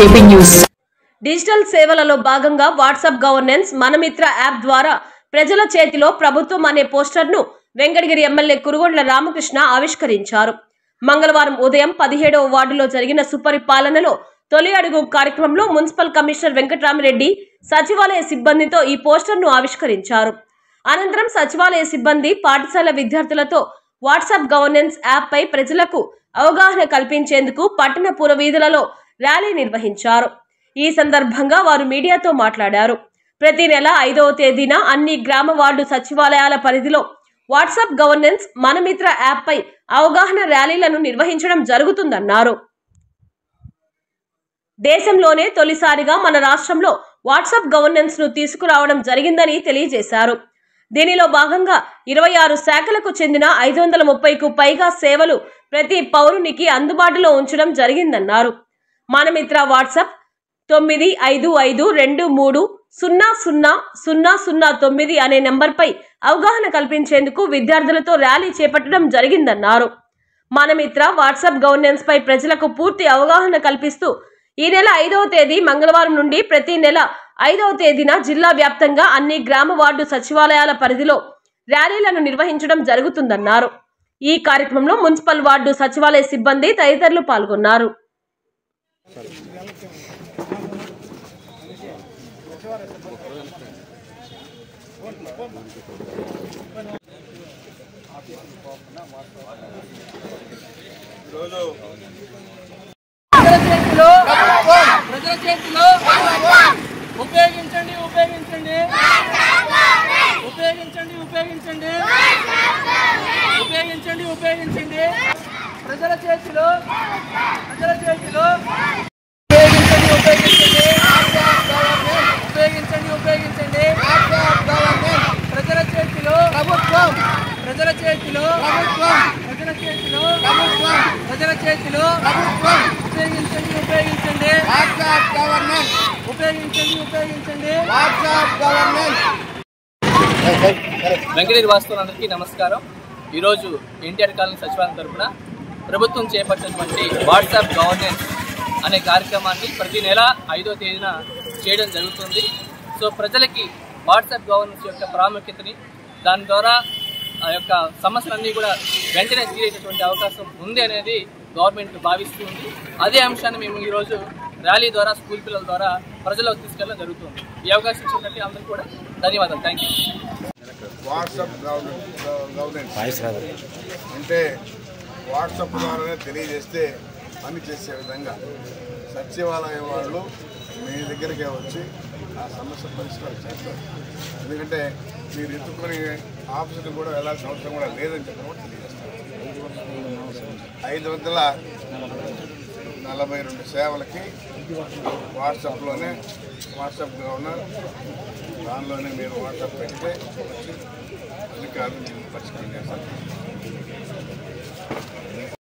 JP news. Digital సేవలలో భాగంగా WhatsApp governance Mana Mitra app ద్వారా ప్రజల చేతిలో ప్రభుత్వం అనే పోస్టర్ను వెంకటగిరి ఎమ్మెల్యే కురుగొండ్ల రామకృష్ణ ఆవిష్కరించారు. మంగళవారం ఉదయం 17వ వార్డులో జరిగిన సుపరిపాలనలో తొలి అడుగు కార్యక్రమంలో మున్సిపల్ కమిషనర్ వెంకటరామిరెడ్డి సచివాలయ సిబ్బందితో ఈ పోస్టర్ను ఆవిష్కరించారు. అనంతరం సచివాలయ సిబ్బంది పాఠశాల విద్యార్థులతో వాట్సాప్ గవర్నెన్స్ యాప్ పై ప్రజలకు అవగాహన కల్పించేందుకు పట్టణ పురవీధులలో ర్యాలీ నిర్వహించారు. ఈ సందర్భంగా వారు మీడియాతో మాట్లాడారు. ప్రతి నెల 5వ తేదీన అన్ని గ్రామ వార్డు సచివాలయాల పరిధిలో వాట్సాప్ గవర్నెన్స్ మనమిత్ర యాప్ పై అవగాహన ర్యాలీలను నిర్వహించడం జరుగుతుందన్నారు. దేశంలోనే తొలిసారిగా మన రాష్ట్రంలో వాట్సాప్ గవర్నెన్స్ ను తీసుకురావడం జరిగిందని తెలియజేశారు. దీనిలో భాగంగా 26 శాఖలకు చెందిన 530కు పైగా సేవలు ప్రతి పౌరునికి అందుబాటులో ఉంచడం జరిగిందన్నారు. మనమిత్ర వాట్సాప్ 9552300009 అనే నంబర్పై అవగాహన కల్పించేందుకు విద్యార్థులతో ర్యాలీ చేపట్టడం జరిగిందన్నారు. మనమిత్ర వాట్సాప్ గవర్నెన్స్ పై ప్రజలకు పూర్తి అవగాహన కల్పిస్తూ ఈ నెల 5వ తేదీ మంగళవారం నుండి ప్రతి నెల 5వ తేదీన జిల్లా వ్యాప్తంగా అన్ని గ్రామ వార్డు సచివాలయాల పరిధిలో ర్యాలీలను నిర్వహించడం జరుగుతుందన్నారు. ఈ కార్యక్రమంలో మున్సిపల్ వార్డు సచివాలయ సిబ్బంది తదితరులు పాల్గొన్నారు. ప్రజల చేతిలో ఉపయోగించండి ఉపయోగించండి ఉపయోగించండి ఉపయోగించండి ఉపయోగించండి ఉపయోగించండి ప్రజల చేతిలో ఉపయోగించండి ఉపయోగించండి ఉపయోగించండి ఉపయోగించండి ప్రజల చేతిలో ప్రభుత్వం ప్రజల చేతిలో ప్రభుత్వం ప్రజల చేతిలో ప్రభుత్వం ప్రజల చేతిలో ప్రభుత్వం ఉపయోగించండి ఉపయోగించండి వాట్సాప్ గవర్నెన్స్ ఉపయోగించండి ఉపయోగించండి వాట్సాప్ గవర్నెన్స్. వెంకటగిరి వాస్తవులందరికీ నమస్కారం. ఈరోజు ఎన్టీఆర్ కాలనీ సచివాలయం తరఫున ప్రభుత్వం చేపట్టినటువంటి వాట్సాప్ గవర్నెన్స్ అనే కార్యక్రమాన్ని ప్రతి నెల 5వ తేదీన చేయడం జరుగుతుంది. సో ప్రజలకి వాట్సాప్ గవర్నెన్స్ యొక్క ప్రాముఖ్యతని, దాని ద్వారా ఆ యొక్క సమస్యలన్నీ కూడా వెంటనే తీరేటటువంటి అవకాశం ఉంది అనేది గవర్నమెంట్ భావిస్తుంది. అదే అంశాన్ని మేము ఈరోజు ర్యాలీ ద్వారా స్కూల్ పిల్లల ద్వారా ప్రజలకు తీసుకెళ్ళడం జరుగుతుంది. ఈ అవకాశం ఇచ్చినట్టు అందరికీ కూడా ధన్యవాదాలు. Thank you. వాట్సాప్ గవర్నెన్స్ అంటే వాట్సాప్ ద్వారానే తెలియజేస్తే పని చేసే విధంగా సచివాలయం వాళ్ళు మీ దగ్గరికే వచ్చి ఆ సమస్య పరిష్కారం చేస్తారు. ఎందుకంటే మీరు ఎత్తుకొని ఆఫీసులు కూడా వెళ్ళాల్సిన అవసరం కూడా లేదని చెప్పి కూడా తెలియజేస్తారు. 542 సేవలకి వాట్సాప్లోనే వాట్సాప్ గవర్నర్ దానిలోనే మీరు వాట్సాప్ పెడితే వచ్చి అధికారులు పరిష్కారం చేస్తారు.